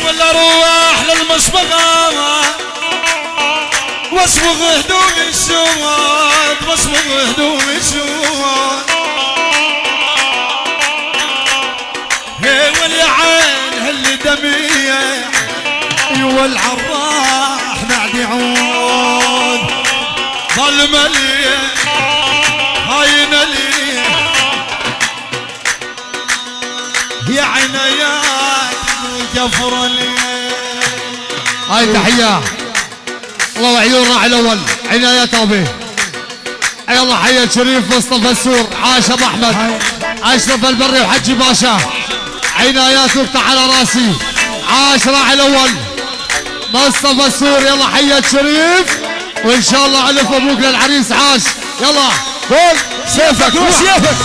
ولا روح للمصبغة واصبغ هدومي السواد واصبغ هدومي السواد هي والعين هاللي دمية والعراح بعد يعود ظلمة لي هاينة لي يا عنايات وكفر لي. هاي تحية الله وعيون راعي الاول عنايات ابي. اي الله حيا شريف مصطفى السور عاش ابو احمد اشرف البري وحجي باشا عنايات وقطع على راسي عاش راعي الاول مصطفى السور. يلا حيا شريف وان شاء الله الف ابوك للعريس عاش. يلا قول سيفك روح سيفك.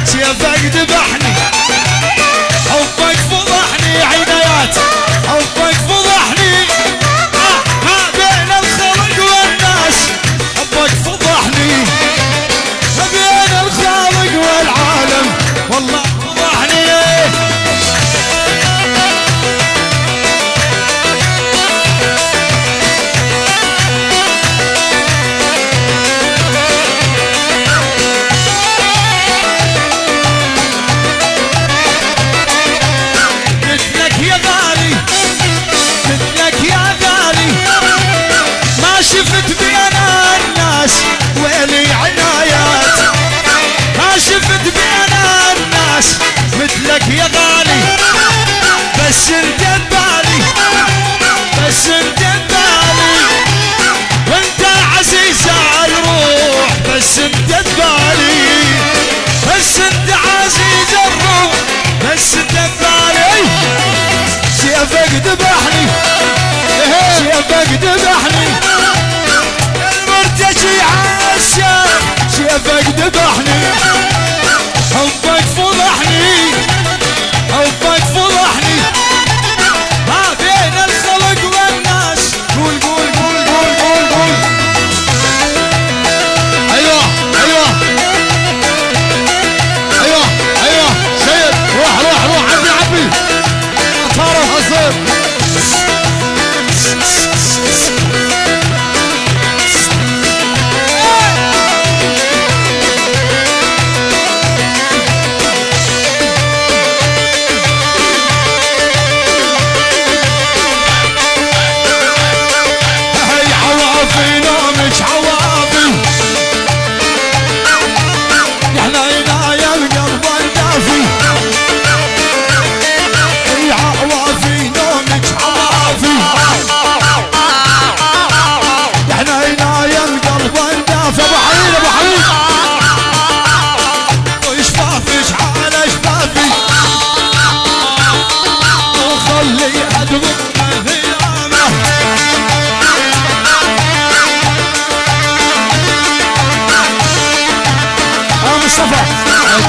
سيفك ذبحني حبك فضحني عنايات حبك فضحني بين الخلق والناس حبك فضحني بين الخالق والعالم والله فضحني. شفت بين الناس ويلي عنايات ما شفت بين الناس مثلك يا غالي بس انت ببالي بس انت ببالي وانت عزيز الروح بس انت ببالي بس انت عزيز الروح بس انت ببالي. سيفك ذبحني سيفك ذبحني المرتجي عالسيف سيفك ذبحني حبك فضحني حبك فضحني ما بين الخلق والناس. قول قول قول قول قول قول. ايوه ايوه ايوه ايوه سيد روح روح روح عبي عبي طارق اصير.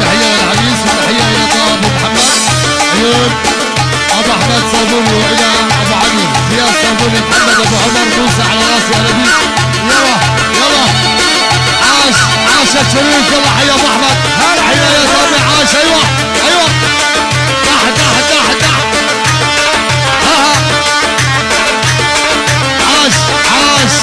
تحية للعريس وتحية إلى طه أبو محمد عيون أبو أحمد صابوني وإلى أبو علي زياد صابوني محمد أبو عمر موسى على راسي أنا بيك. يلا يلا عاش عاش الشريف. يلا حيا أبو أحمد حيا يا صابي عاش. أيوه أيوه تحت تحت تحت تحت عاش عاش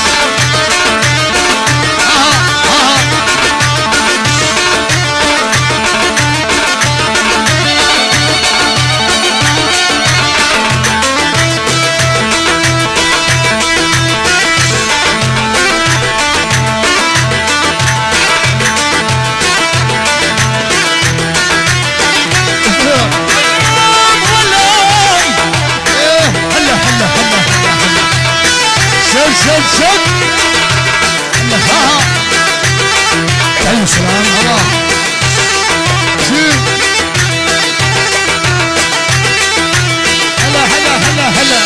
شد شد ايوه سلام الله شيل هلا هلا هلا هلا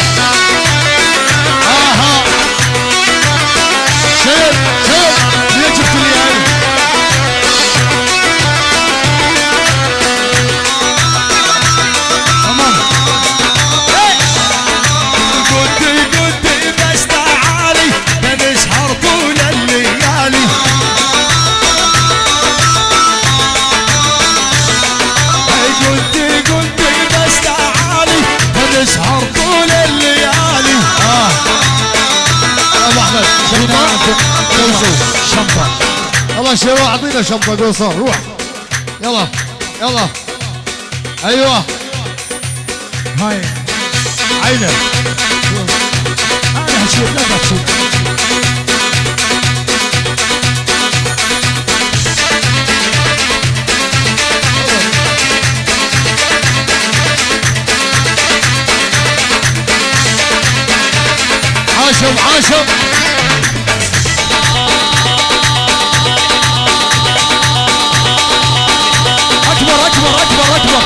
محمد شمبر والله شيرو اعطينا شمبر قوصر روح يلا يلا ايوه هاي عينه انا هشوف لا تشوف عاشم اكبر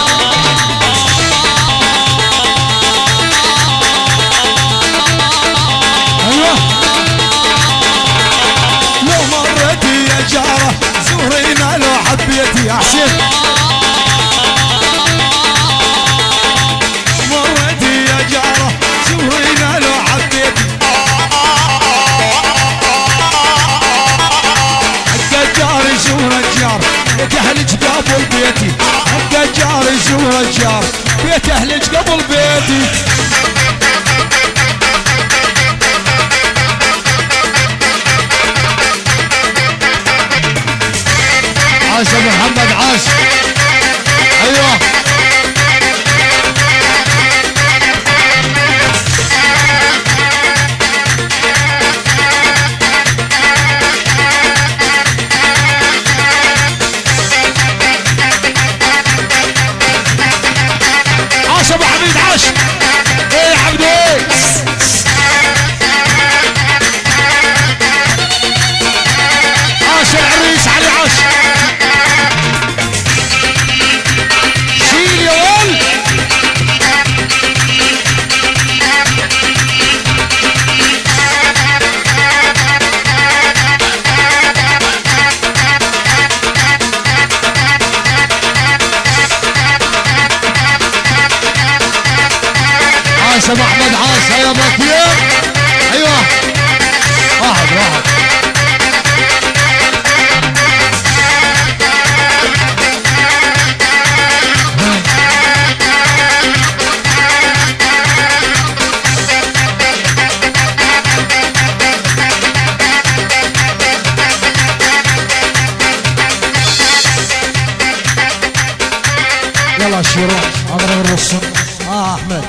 ايوه لو مرتي يا جاره زورينا لو حبيتي يا حسين مرتي يا جاره زورينا لو حبيتي حق الجار يزور الجار بيت اهلك قبل بيتي حق الجار يزور الجار بيت اهلك قبل بيتي عاش ابو محمد عاش ايوه عاش ابو حميد عاش ايه يا عبد ايه عاش العريس علي عاش شيل يا ول عاش ابو احمد عاش يا بكير ايوه واحد يلا شيرو اضرب الرسم احمد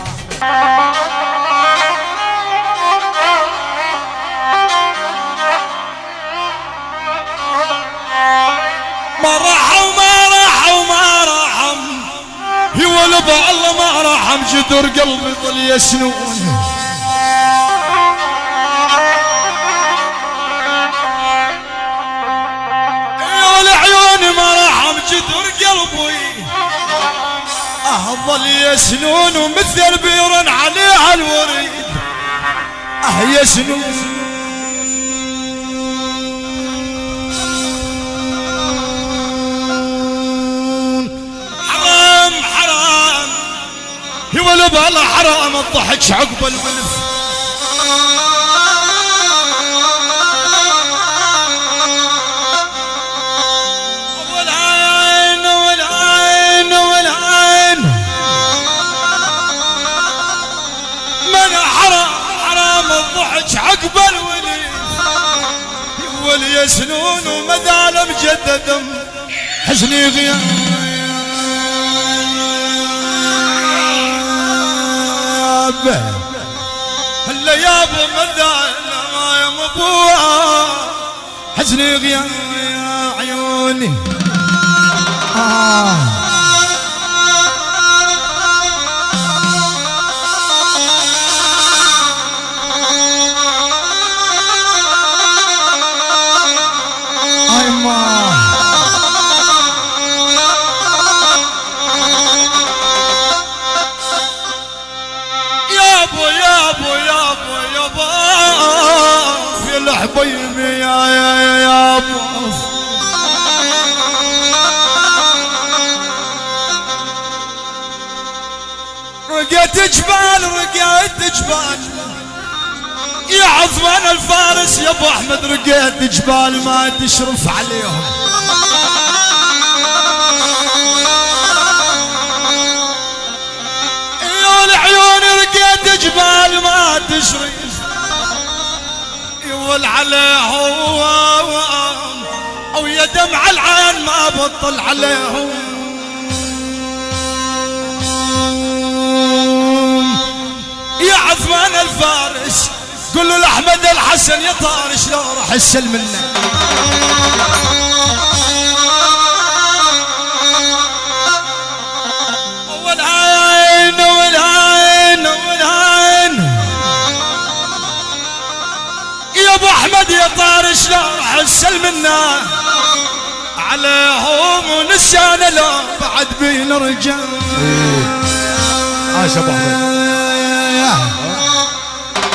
ما رحم هي ولا الله ما رحم جدر قلبي ظل يسنون يا العيون ما رحم جدر قلبي ظل يسنون ومثل بيرن عليها الوريد يسنون حرام هي ولا بالله حرام الضحك عقب الولف والعين من حرام الضحك عقب الولف واليسنون ومدال مجدد حزني غياب هلا يا ابو مدال يا مبوع حزني غياب عيوني في الحبيب يا ابو رقيت جبال يا عثمان الفارس يا ابو احمد رقيت جبال ما تشرف عليهم يا العيون رقيت جبال ما تشرف طول عليهم او يا دمع العين ما بطل عليهم. يا عثمان الفارس قل له لاحمد الحسن يا طارش لو راح السل منه. والعين والعين والعين يا ابو احمد يا طارش لو راح السل منه عليهم ونسانا لو بعد بين رجال. عاش ابو احمد.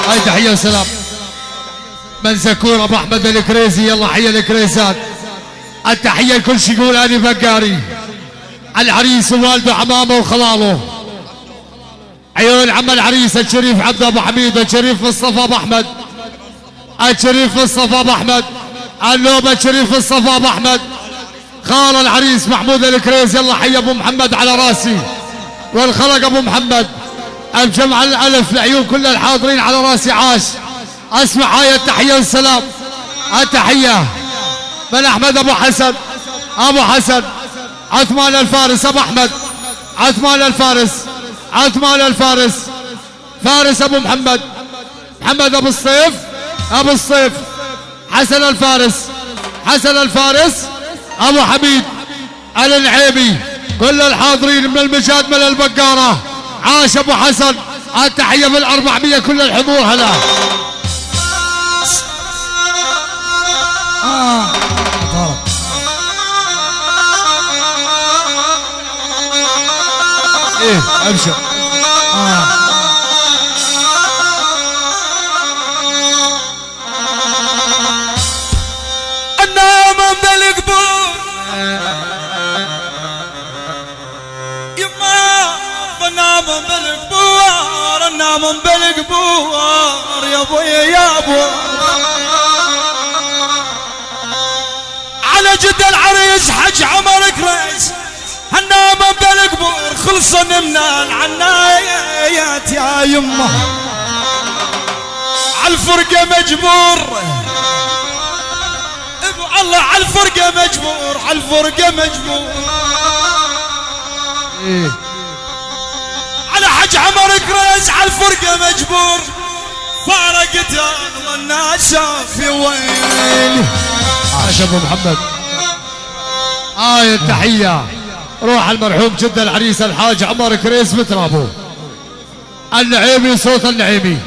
هاي تحيه وسلام من سكور ابو احمد الكريزي. يلا حيه الكريزات. التحيه لكل شي يقول اني بقاري العريس ووالده عمامه وخلاله. عيون عم العريس الشريف عبد ابو حميد الشريف مصطفى ابو احمد الشريف مصطفى ابو احمد النوبه الشريف مصطفى ابو احمد خال العريس محمود الكريزي. يلا حي ابو محمد على راسي والخلق ابو محمد الجمع الالف لعيون كل الحاضرين على راسي. عاش. اسمع هاي التحيه والسلام. التحيه من احمد ابو حسن ابو حسن عثمان الفارس ابو احمد عثمان الفارس عثمان الفارس فارس ابو محمد محمد ابو الصيف ابو الصيف حسن الفارس حسن الفارس ابو حميد النعيمي كل الحاضرين من المجاد من البقاره. عاش ابو حسن. التحيه من 400 كل الحضور. هلا ايه ابشر. النام بالقبور يما النام بالقبور النام بالقبور يا ابويا يا ابو على جد العريس حج عمر كريس. النام بالقبور خلصن من العنايات يا يمه عالفرقه مجبور الله عالفرقه مجبور عالفرقه مجبور. إيه. على حج عمر كريس عالفرقه مجبور فارقت الناس في وين. عاش ابو محمد. التحيه روح المرحوم جد العريس الحاج عمر كريس بترابه النعيمي صوت النعيمي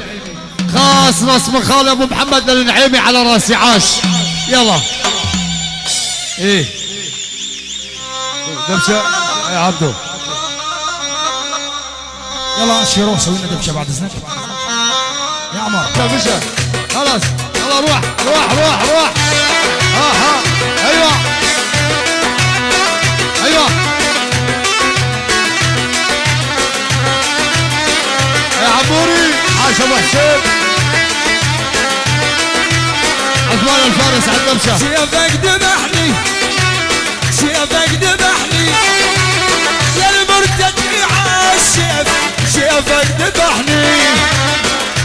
خاص نص من خال ابو محمد النعيمي على راسي. عاش. يلا ايه دبشه يا عبدو. يلا شيروح سوي لنا دبشه بعد اذنك يا عمر. دبشه خلاص. يلا روح روح روح روح. ها ايوه ايوه يا عموري. عاش ابو حسين. عثمان الفارس على الدبشه. سيفك ذبحني سيفك ذبحني يا المرتجي عالسيف سيفك ذبحني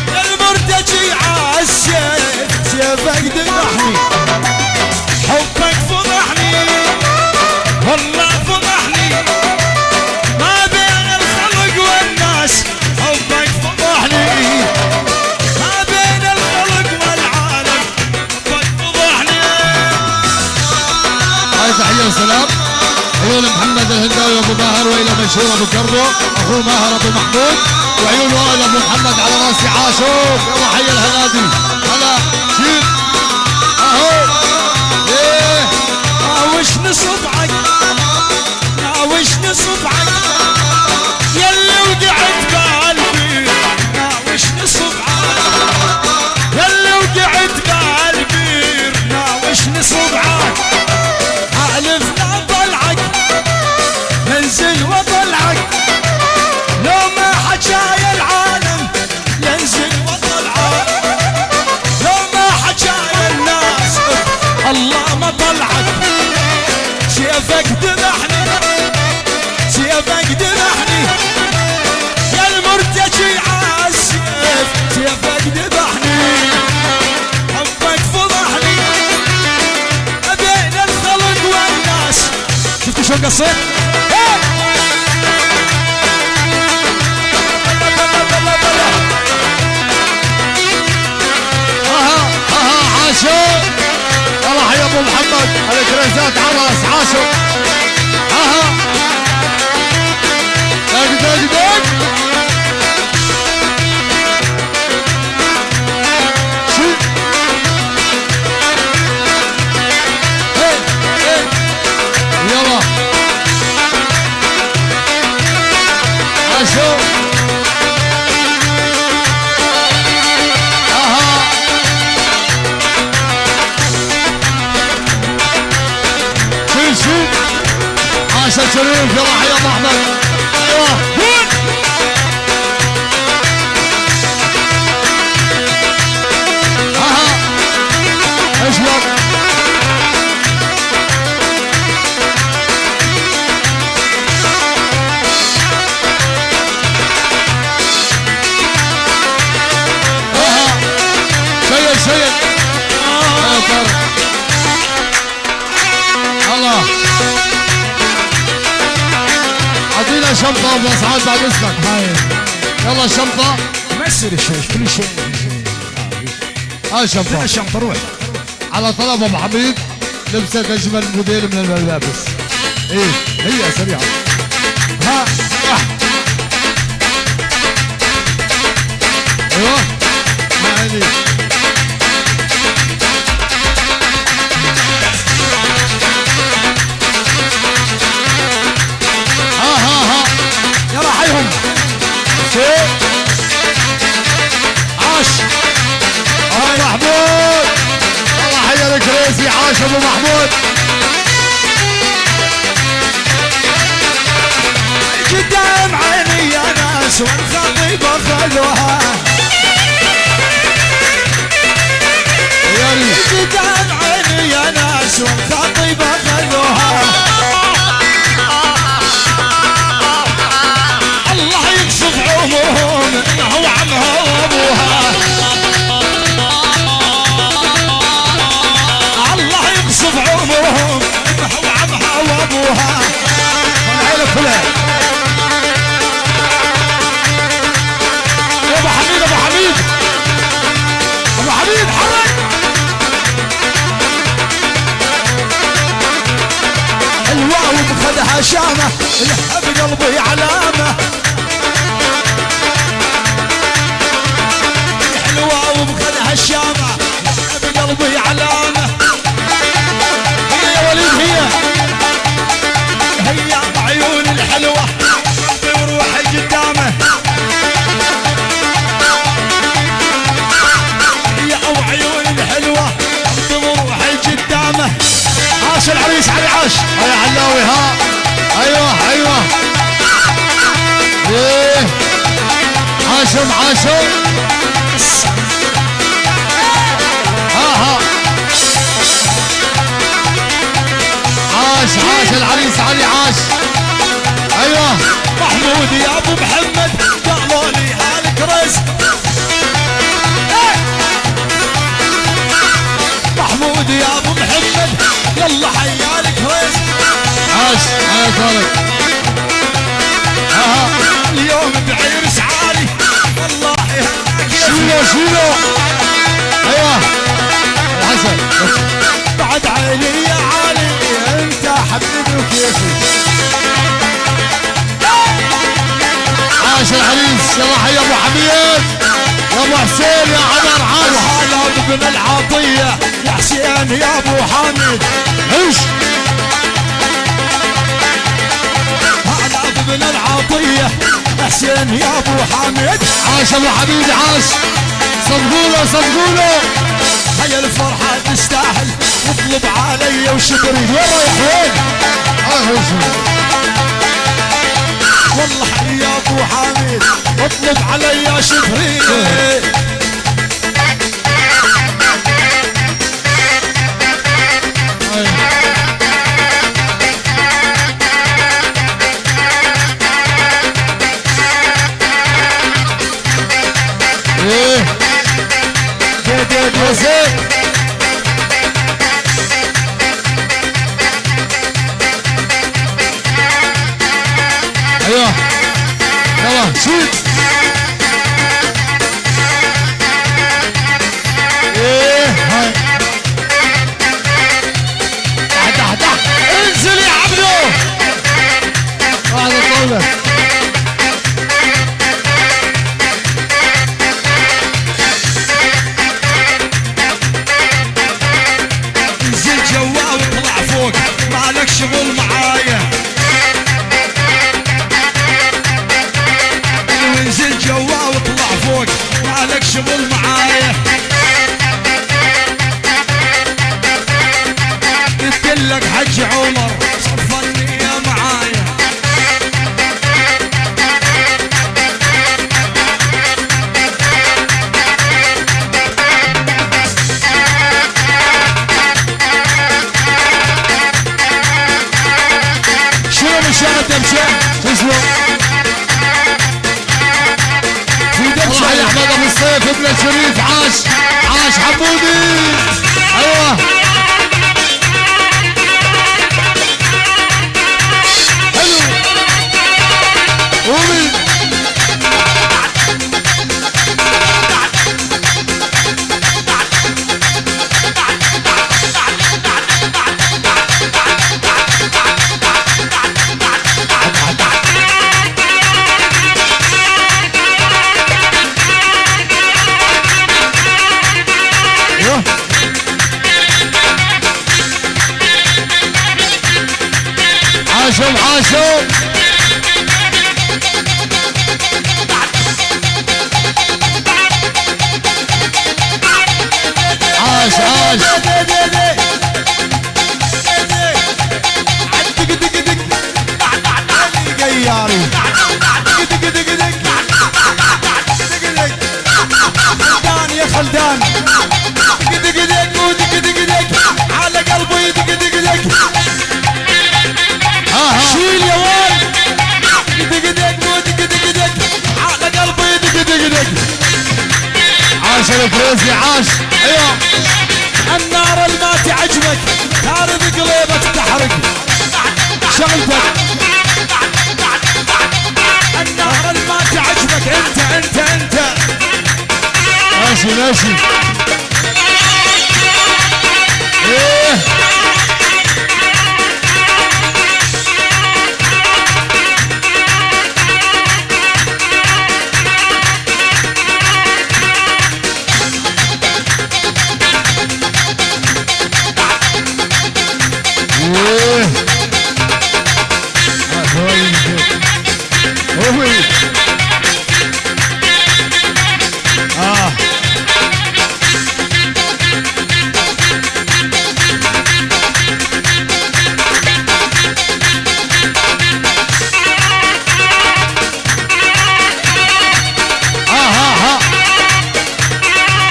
يا المرتجي عالسيف سيفك ذبحني. حبك فضحني والله فضحني ما بين الخلق والناس. حبك فضحني ما بين الخلق والعالم. حبك فضحني. هاي تحيه وسلام. عيون محمد الهنداوي ابو ماهر والى مشهور ابو كربو اخوه ماهر ابو محمود وعيون وائل ابو محمد على راسي. عاشوا. يلا حي الهنادي. هلا شيل اهو. ايه ناوشني صبعك ناوشني صبعك يلي وقعت بقلبي ناوشني صبعك يلي وقعت بقلبي ناوشني صبعك. احلف لا طلعك منزل وطلعك لو ما حجاي العالم ينزل وطلعك. حسن. عاشو الله يا ابو محمد الكريزات عرس عاشو. دق دق دق يلا عاشو. عاشا شريف يلا حيا ابو احمد. ايوه اشرب. سيد سيد الله اعطينا شنطة ابو اسعاد بعد اذنك. يلا الشنطة ما يصير شيء كل شيء. هاي شنطة. الشنطة روح على طلب ابو حميد لبسك اجمل موديل من الملابس. ايه هي سريعة. ها ايوه ما عيني. يلا حيهم. عاش ابو محمود الله حيا الكريزي. عاش ابو محمود. قدام عيني يا ناس والخطيبة خذوها. قدام عيني يا ناس والخطيبة خذوها. الله يكشف عمرهم انه وعمها وابوها. الله يكشف عمرهم انه وعمها وابوها. والعيلة كلها. يا ابو حميد ابو حميد ابو حميد حرك. الواو بخدها شامة لها بقلبي علامة. الواو بخدها الشامة لها بقلبي علامة. هي يا وليد هي بعيون الحلوة قلبي وروحي قدامه. هي وعيون الحلوة قلبي وروحي قدامه. عاش العريس علي عاش. يا علاوي ها. ايوه ايوه ايه عاشم عاشم. ها عاش عاش العريس علي عاش. ايوه محمود يا ابو محمد قالوا لي حالك رزق. محمود يا ابو محمد يلا حيالك رزق. عاش يا طارق. اليوم بعرس عالي والله هناك. شيلو شيلو. ايوه الحسن بعد عيني يا علي انت حبيبي وكيفي. عاش العريس. يلا حي ابو حميد يا ابو حسين يا عمر. عاش وهلا بن العطية يا حسين يا ابو حامد. ايش هلا بن العطية يا حسين يا ابو حامد. عاش ابو حميد عاش. صدقوله صدقوله. هيا الفرحة تستاهل واطلب علي وشكري. وين رايح وين؟ والله يا ابو حميد اطلب علي شكري. شيل ايه هاي تحت انزل يا عبدو واحد الطاولة انزل جوا واطلع فوق مالك شغل معايا انزل جوا واطلع فوق مالك شغل معايا قلت لك حج عمر صفني يا معايا شنو مشان الدبشة تسلم الله يا احمد ابو الصيف ابن الشريف عاش حمودي ايوه حلو قومي عاشوا عاش قياري خلدان يا خلدان دق دق ودق دق دق على قلبي دق دق دق شيل يا ولد دق دق ودق دق دق على قلبي دق دق دق عاش الفريزي عاش ايوه النار اللي ما تعجبك تارد قليبك تحرق شغلتك النار اللي ما تعجبك انت ماشي ايه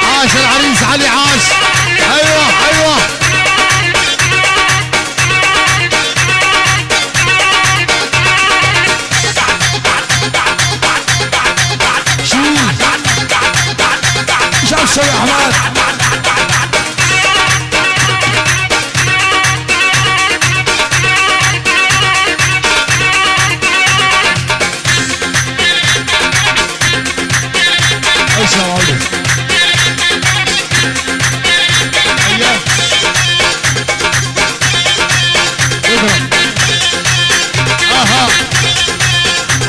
عاش العريس علي عاش ايوه شو يا احمد ايش يا ولد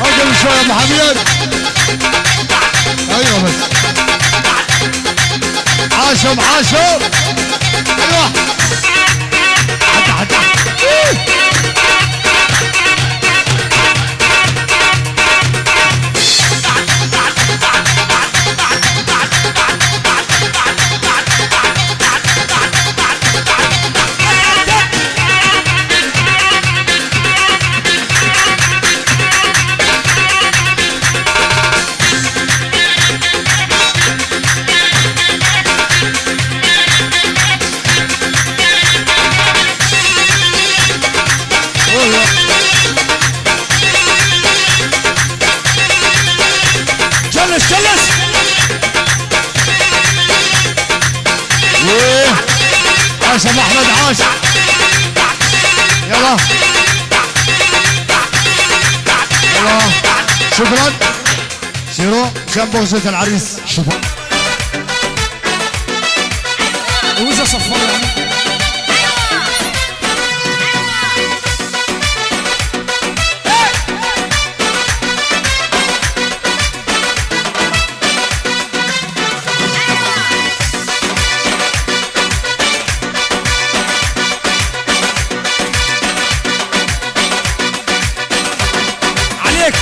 اقل شوي ابو حميد ايوه بس عاشوا ايوه حتى جلس عاش ابو احمد عاش يلا شكرا سيروا جنب بغزة العريس. شوفوا وإذا صفر عليك.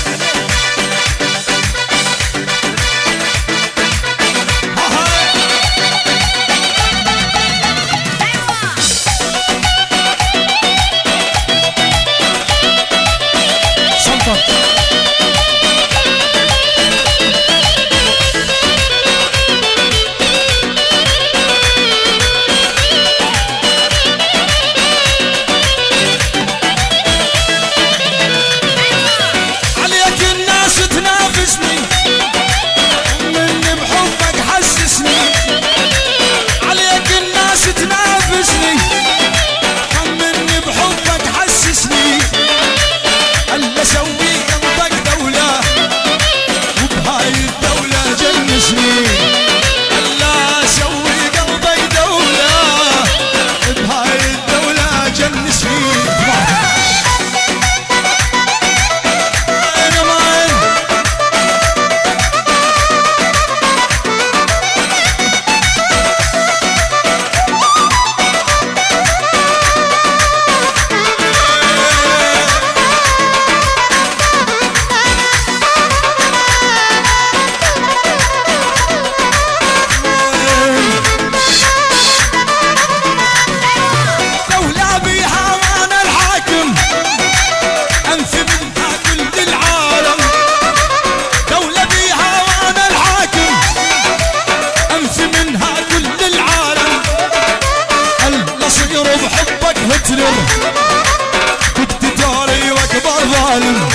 كنت تداري واكبر ظالم،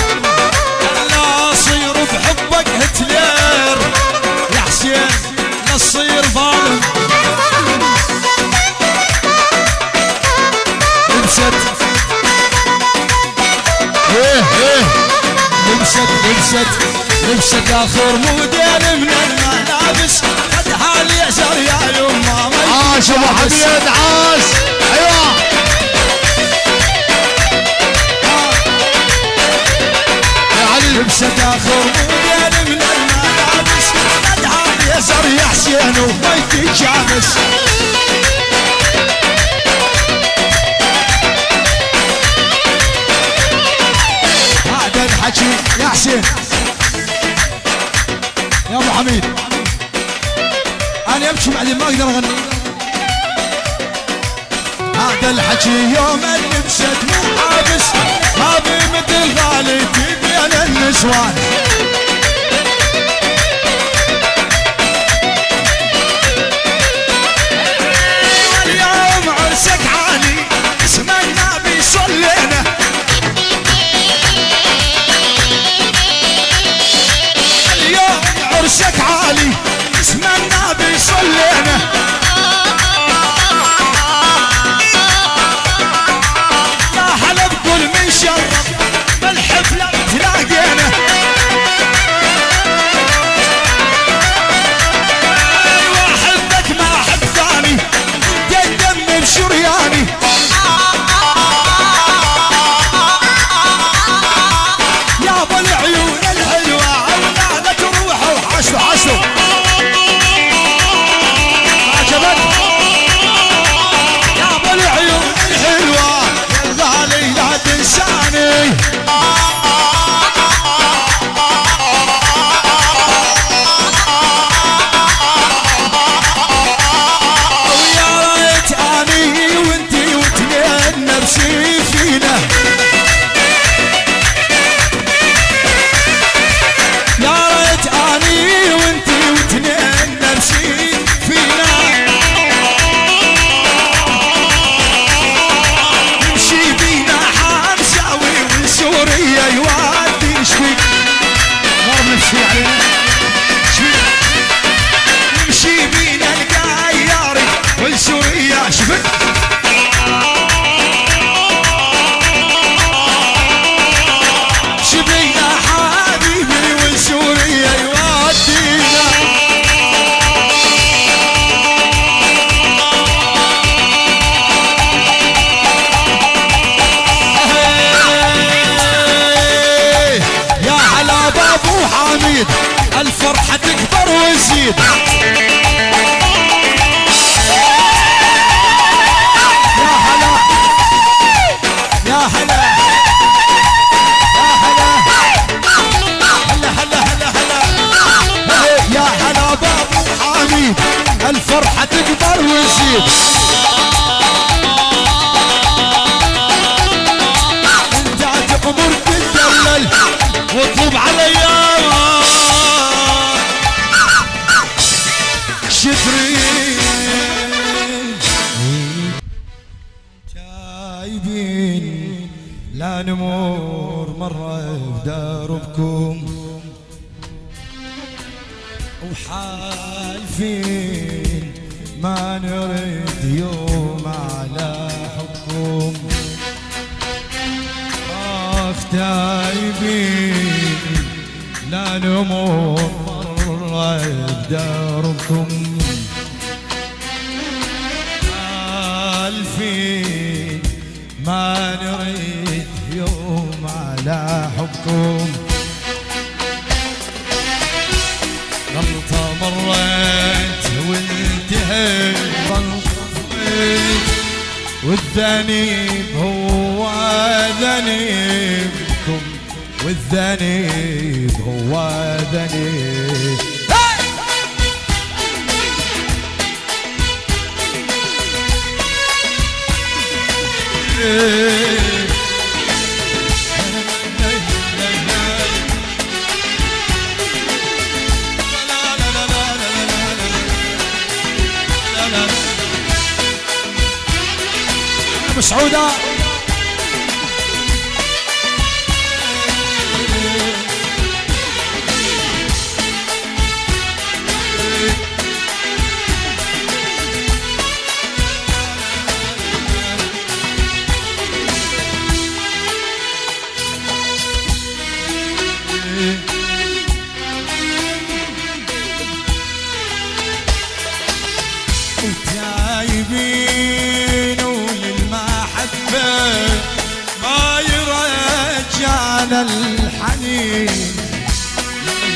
لا صير بحبك هتلر يا حسين، لا تصير ظالم. لبست اخر موديل من الملابس، خدها اليسار يا يما. عاش ابو حميد عاش. ايوه لبست اخر موديل من الملابس، خدها اليسار يا حسين وما يتجابس. هذا الحكي يا حسين يا ابو حميد، انا امشي بعدين ما اقدر اغني. هذا الحكي يوم لبست مو حابس، ما بي مثل غالتي بين النسوان. اليوم عرسك عالي اسم النبي صلينا، اليوم عرسك عالي اسم النبي صلينا. يا هلا بكل من شرف بالحفلة تلاقينا، تايبين لا نمر مرة بدربكم وحالفين ما نرد يوم على حبكم تايبين لا نمر مرة بدربكم حالفين ما نريد يوم على حبكم غلطة مرت وانتهت غلطت والذنب هو ذنبكم والذنب هو ذنب مسعودة وتايبين وللمحبة ما يرجعنا الحنين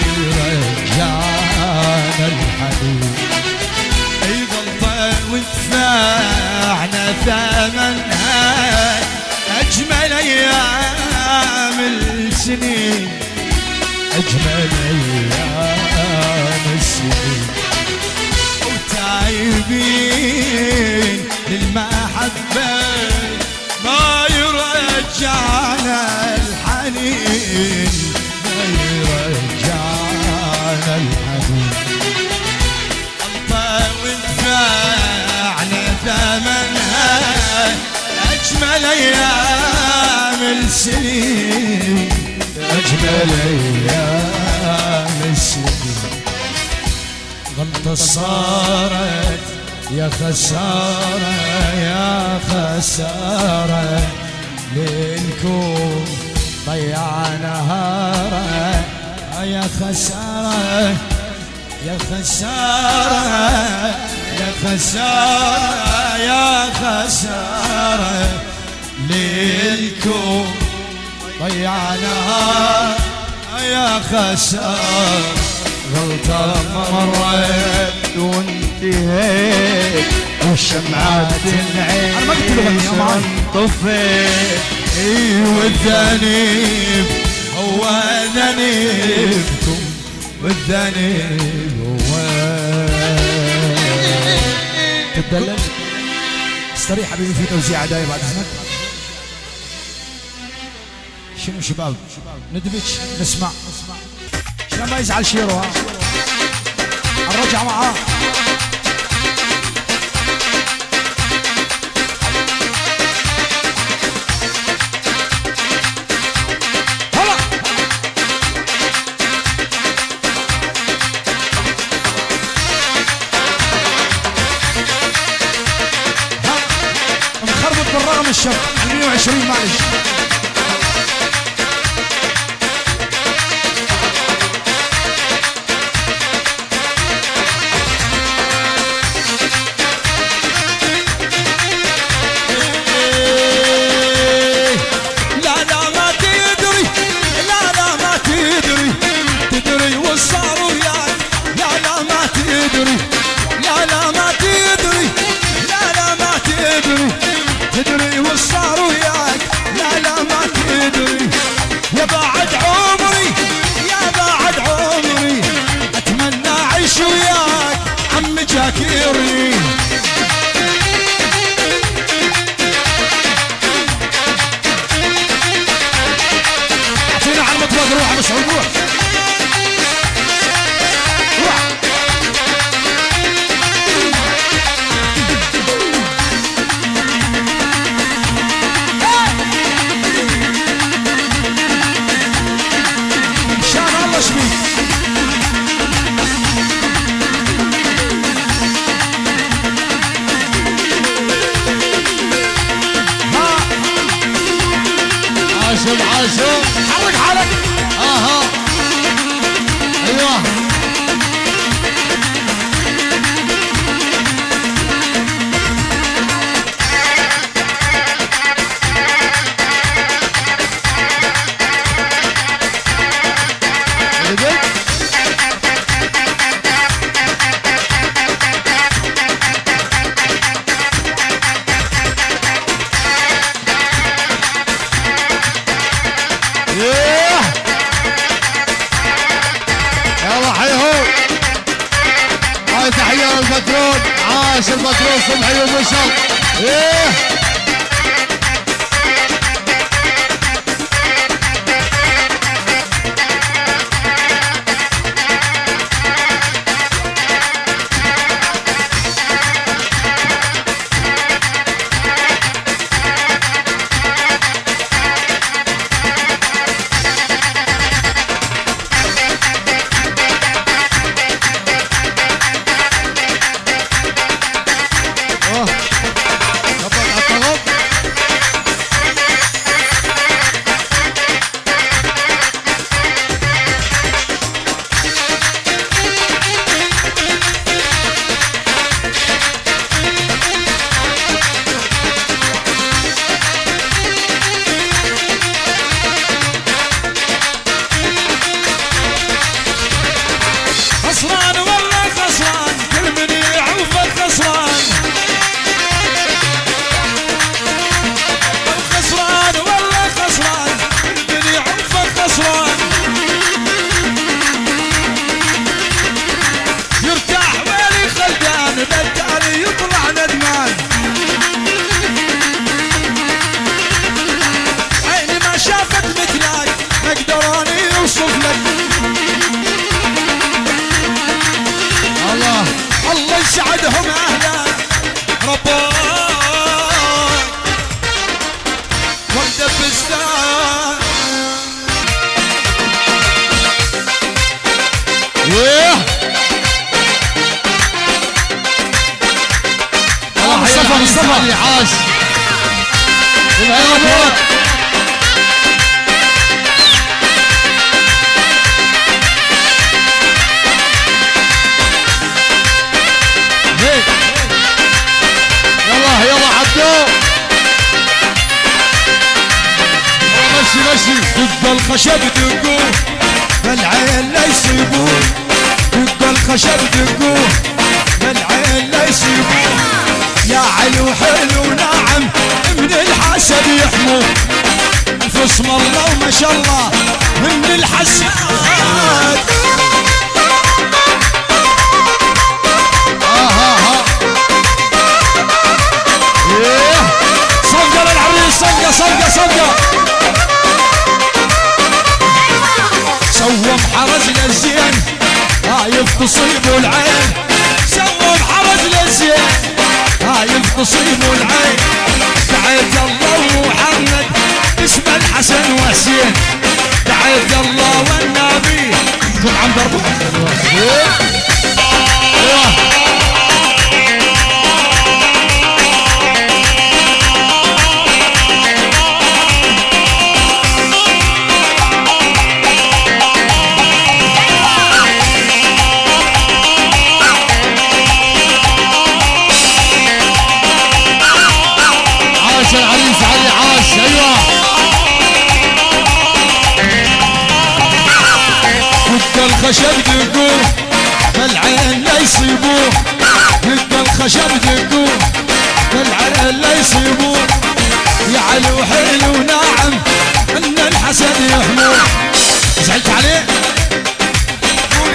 يرجعنا الحنين اي غلطة وندفعنا ثمنها اجمل ايام السنين اجمل ايام السنين تايبين للمحبة ما يرجعنا الحنين ما يرجعنا الحنين غلطة وندفعنا ثمنها أجمل أيام السنين أجمل أيام السنين غلطة صارت يا خسارة يا خسارة ليلكم ضيع نهارة يا خسارة يا خسارة يا خسارة يا خسارة ليلكم ضيع نهارة يا خسارة غلطة مرت وانتهيت والشمعات العين طفيت اي والذنب هو ذنبكم والذنب هو تدلل استريح حبيبي في توزيع دايما بعد اذنك شنو شباب ندبج نسمع عشان ما يزعل شيرو ها الرجع معاه هلا مخربط بالرغم الشب 120 معلش تدري وصار وياك لا لا طيب عاشو حرك حالك. اها ايوه تحية للبترول عاش البترول صبحي وبشر ايه خسران والله خسران كل من يعوفك خسران. خسران والله خسران كل من يعوفك خسران. يرتاح ويلي خلدان بالتالي يطلع ندمان. عيني ما شافت مثلك ما اقدر اني اوصف لك. الله يسعدهم اهلا ربك ورده بستان. مصطفى عاش يلا عبدو مشي دق الخشب دقوه بالعين لا يصيبوه. دق الخشب دقوه بالعين لا يصيبوه. يا علو حلو ناعم من الحسد يحموه. الفصم الله وما شاء الله من الحساد. صفقة للعريس صفقة سوم حرج للزين هايف تصيبه العين. سوم حرج للزين هايف تصيبه العين. دعيت الله ومحمد اسم الحسن وحسين. دعيت الله والنبي كل عم ضربه. العريس علي عاش ايوه. دق الخشب دقوه بالعين لا يصيبوه. دق الخشب دقوه بالعين لا يصيبوه. يا علو حلو ناعم ان الحسد يحموه. زعلت عليه؟ قول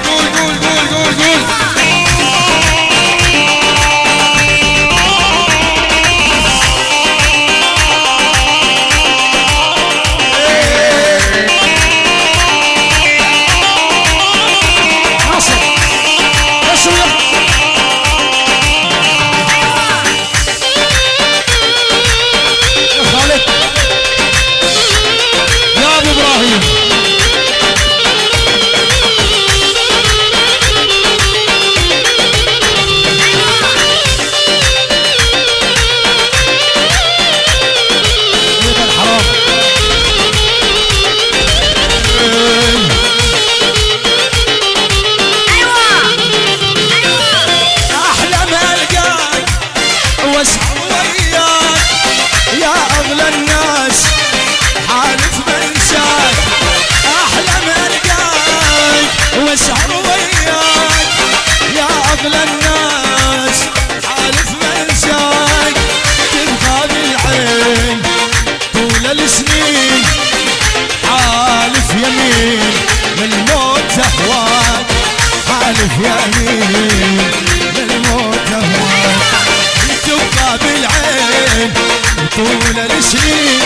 طول السنين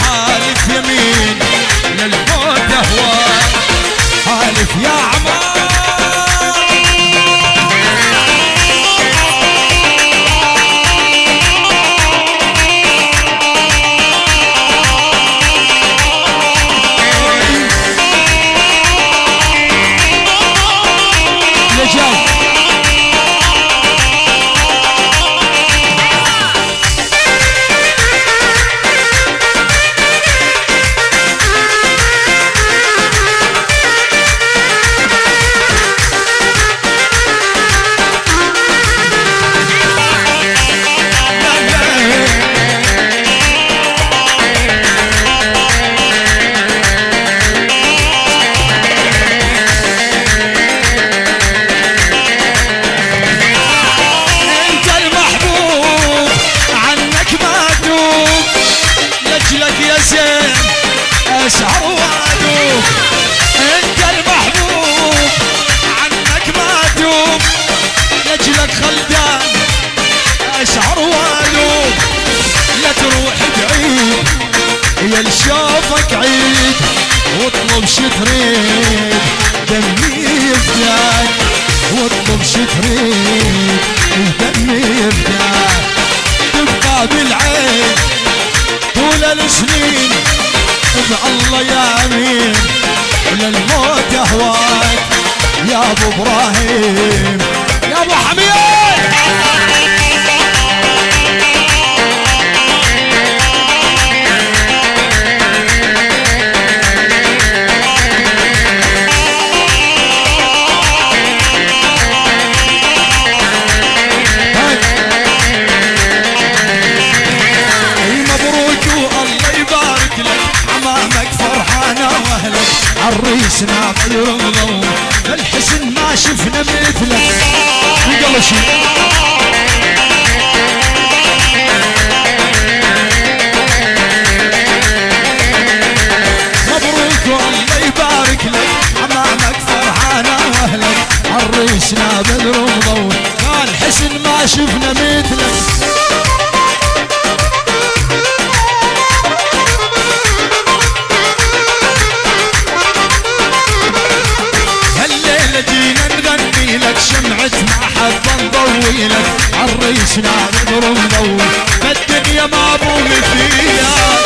حالف يمين للموت اهواك حالف يا عمار أشعر وأدوب أنت المحبوب عنك ما أدوب لجلك خلدان أشعر وأدوب لا تروح بعيد يا لشوفك عيد واطلب شتريد دمي يفداك واطلب شتريد دمي يفداك تبقى بالعين طول السنين الله يا امين للموت اهواك يا ابو ابراهيم يا ابو حميد عريسنا بدر مضوي الحسن ما شفنا مثلك وقال شي مبروك والله يبارك لك عمامك فرحانة واهلك عريسنا بدر مضوي قال حسن ما شفنا مثلك شمعة محبة نضوي لك عريسنا بدر مضوي فالدنيا ما بوم فيها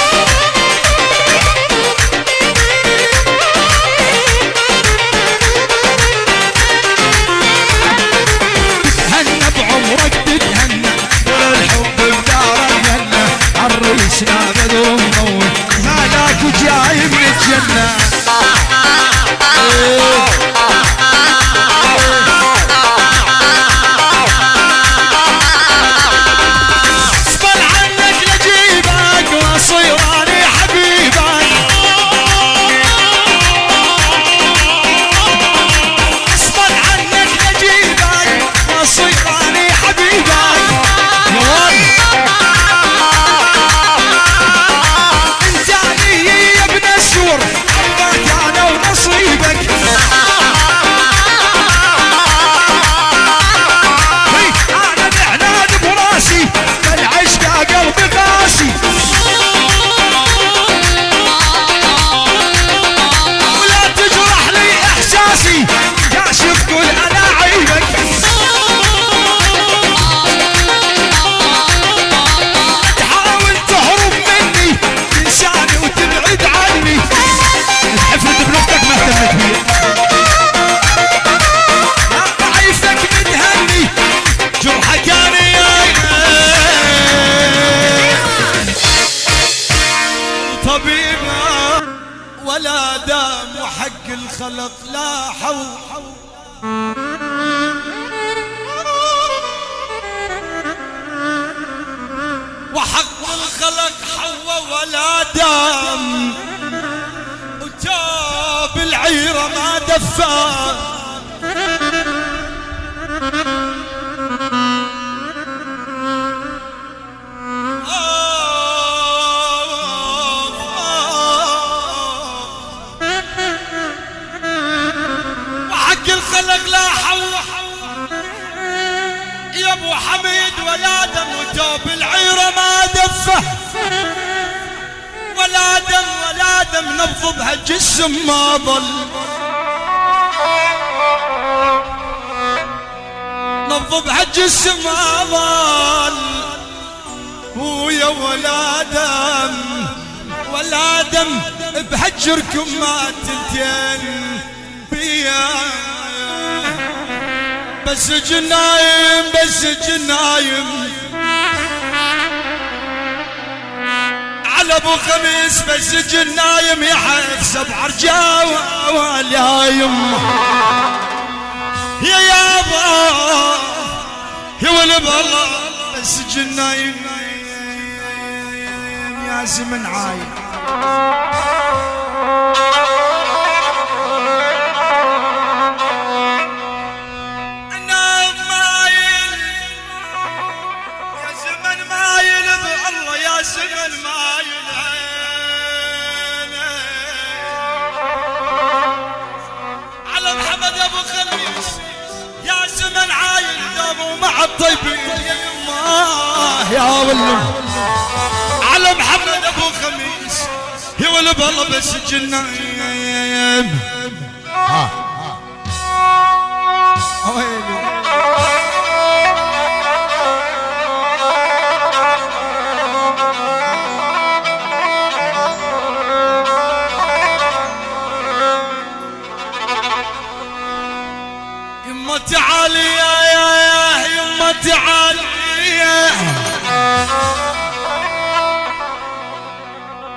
تتهنى بعمرك تتهنى والحب بدار الجنة عريسنا بدر مضوي مالك جاي من الجنة ولا دام وحق الخلق لا حول وحق الخلق حوى ولا دام وجاب العيرة ما دفا الخلق لا حول يا ابو حميد ولا دم وتوب العيره ما دفه نظبها جسم ما ظل، نظبها جسم ما ظل، ويا ولادم ولادم بهجركم ما تنتين بيا، بس جنايم بس جنايم على ابو خميس، بس جنايم يحف 7 رجال يا يما يا يابا يا ولد الله، بس جنايم يا زمن عايم. مع الطيبين يا يما يا ولد على محمد ابو خميس يا ولد الله، بس الجنايم يما تعالي تعالي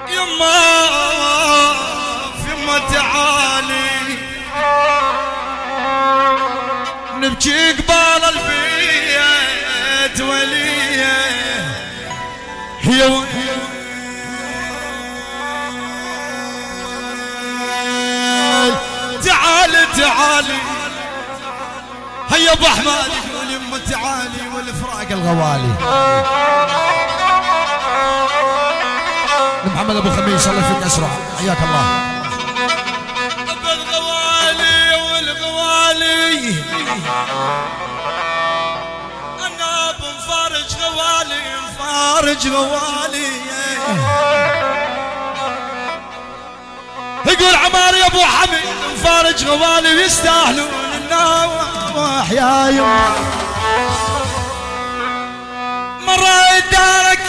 يما يما تعالي نبكي قبال البيت وليه هي تعالي تعالي هيا ابو احمد يقول يما تعالي والفراق الغوالي. محمد ابو خميس الله يفك اسرع حياك الله. ابو الغوالي والغوالي انا ابو مفارج غوالي مفارج غوالي، يقول عمار يا ابو حميد مفارج غوالي ويستاهلون النواح يا يما. مرة دارك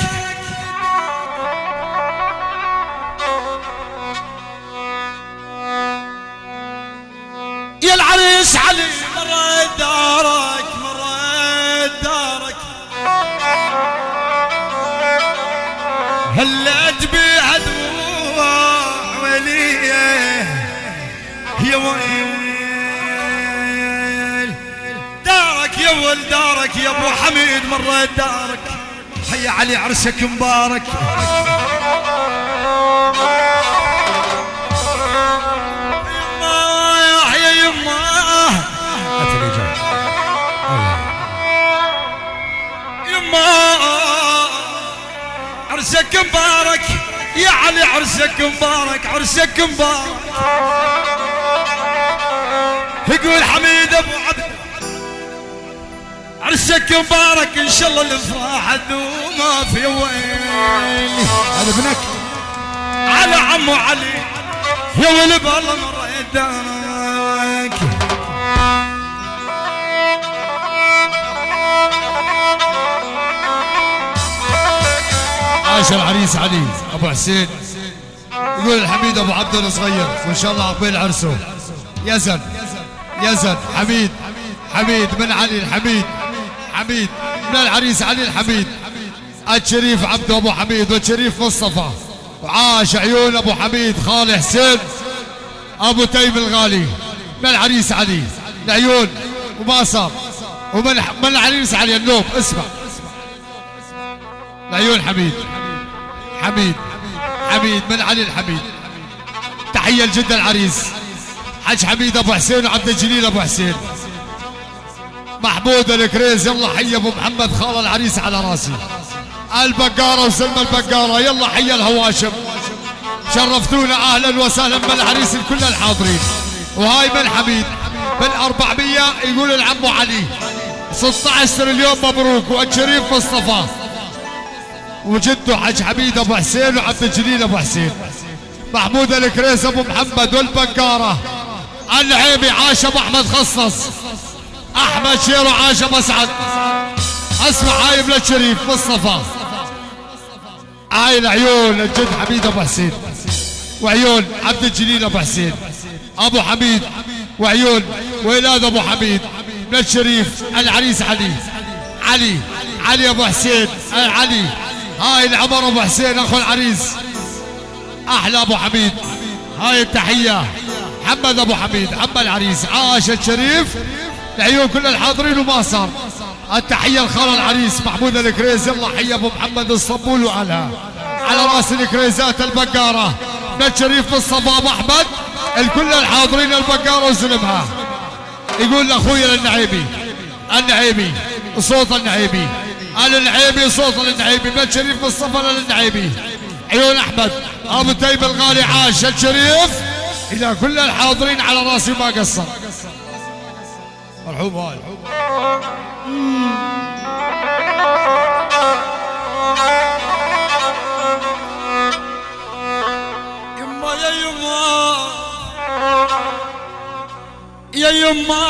يا العريس علي، مرة دارك مرة دارك هلت بيها دموع وليه يا ويل دارك يا ولد دارك يا ابو حميد مرة دارك. هيا علي عرسك مبارك. يما يا يما يما عرسك مبارك يا علي عرسك مبارك عرسك مبارك. يقول حميد ابو عبد عرسك مبارك ان شاء الله الافراح ذوما في وين. هذا ابنك على عمو علي يا ولد الله مره يداك. عاش العريس علي ابو حسين. يقول الحميد ابو عبد الصغير وان شاء الله عقبال عرسه. يزن يزن حميد حميد من علي الحميد حميد من العريس علي الحميد. الشريف عبد ابو حميد والشريف مصطفى. وعاش عيون ابو حميد خالي حسين ابو تيم الغالي من العريس علي العيون وما صار. ومن العريس علي النوب اسمع العيون حميد حميد حميد من علي الحميد. تحيه لجد العريس حج حميد ابو حسين وعبد الجليل ابو حسين. محمود الكريز يلا حي ابو محمد خال العريس على راسي. البقاره وسلمى البقاره يلا حي الهواشم. شرفتونا اهلا وسهلا بالعريس لكل الحاضرين. وهاي من حميد بال 400 يقول العمو علي 16 اليوم مبروك. والشريف مصطفى وجده حج حميد ابو حسين وعبد الجليل ابو حسين. محمود الكريس ابو محمد والبقاره النعيمي. عاش ابو احمد خصص. احمد شيرو عاش ابو اسعد. اسمع هاي بلاد شريف مصطفى. هاي العيون الجد حميد ابو حسين وعيون عبد الجليل ابو حسين ابو حميد وعيون ولاد ابو حميد بلاد شريف. العريس علي ابو حسين علي. هاي العمر ابو حسين اخو العريس احلى ابو حميد. هاي التحيه محمد ابو حميد عم العريس. عاش الشريف العيون كل الحاضرين وما صار. التحيه لخال العريس محمود الكريز. يلا حي ابو محمد الصبول وعلى راس الكريزات البقاره بلاد شريف مصطفى ابو احمد. الكل الحاضرين البقاره وزلمها. يقول لاخويا النعيمي صوت النعيمي صوت النعيمي بلاد شريف مصطفى للنعيمي. عيون احمد ابو تيب الغالي. عاش الشريف الى كل الحاضرين على راسي ما قصر. مرحوم هاي يما يا يما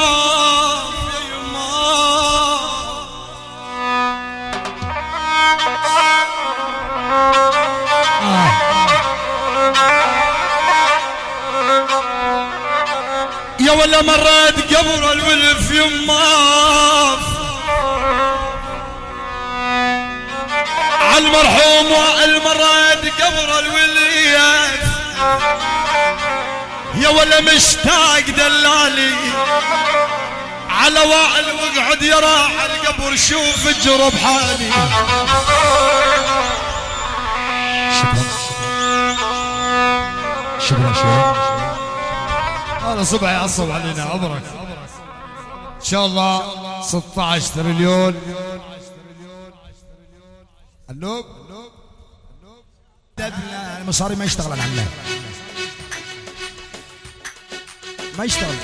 يا ولا مرات قبر الولف يما عالمرحوم والمرات قبر الوليف. يا ولا مشتاق دلالي على وائل واقعد يرى القبر شوف اجرب حالي. شكرا هذا صبح يعصب علينا. عمرك ان شاء الله 16 تريليون. النوب المصاري ما يشتغل العمال ما يشتغل.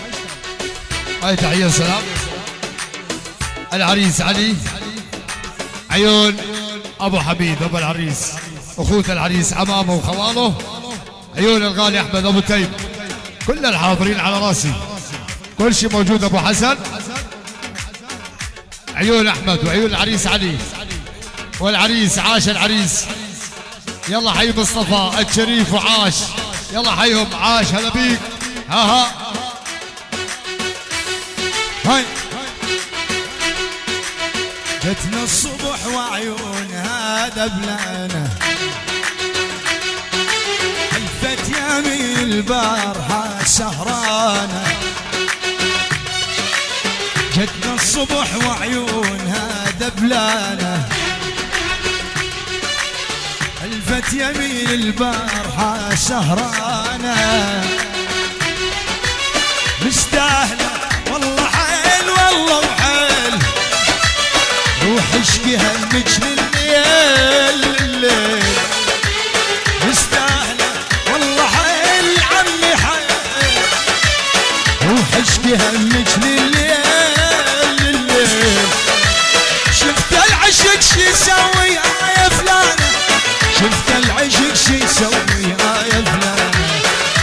هاي تحية سلام. العريس علي عيون ابو حميد ابو العريس اخوة العريس عمامه وخواله. عيون الغالي احمد ابو تيب. كل الحاضرين على راسي كل شيء موجود. ابو حسن عيون احمد وعيون العريس علي والعريس. عاش العريس. يلا حي مصطفى الشريف وعاش. يلا حيهم عاش. هلا بيك. ها هاي جتنا الصبح وعيونها دبلانه حلفت يمين البارحه سهرانه. جتنا الصبح وعيونها دبلانه حلفت يمين البارحه سهرانه. مستاهله والله حيل والله وحيل روح اشكي همك لليل. مستاهله والله حيل عمي حيل روح اشكي همك لليل. شفت العشق شي يسوي يا فلانه شفت العشق شي يسوي يا فلانه.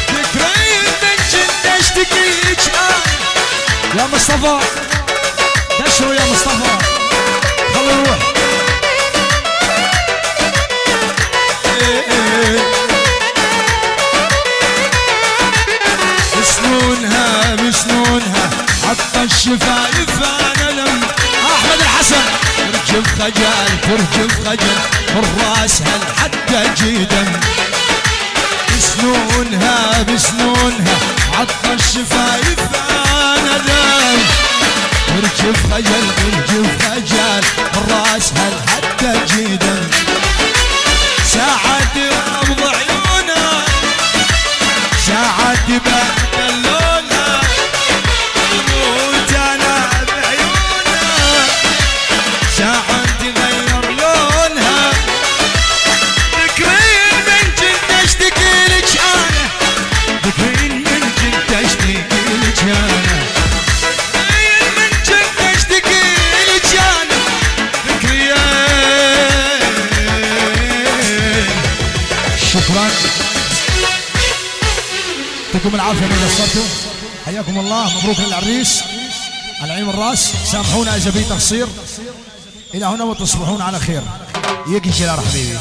تكرين من جد اشتكيك يا مصطفى. دشوا يا مصطفى خلوا نروح. بسنونها حتى الشفايف انا لم. احمد الحسن ترجف خجل والراس هل حتى جيدم. بسنونها حتى الشفايف انا لم. ترجف خجل الراس هل حتى جيدم. ساعات رمض عيونها ساعات بدلونها اموت انا بعيونها. ساعات تغير لونها ذكرين من جد اشتكي لك انا. ذكرين من جد اشتكي لك انا. شكرا يعطيكم العافيه ما قصرتوا. حياكم الله، مبروك للعريس على عين الراس. سامحونا اذا في تقصير. الى هنا وتصبحون على خير. يجي شلار حبيبي.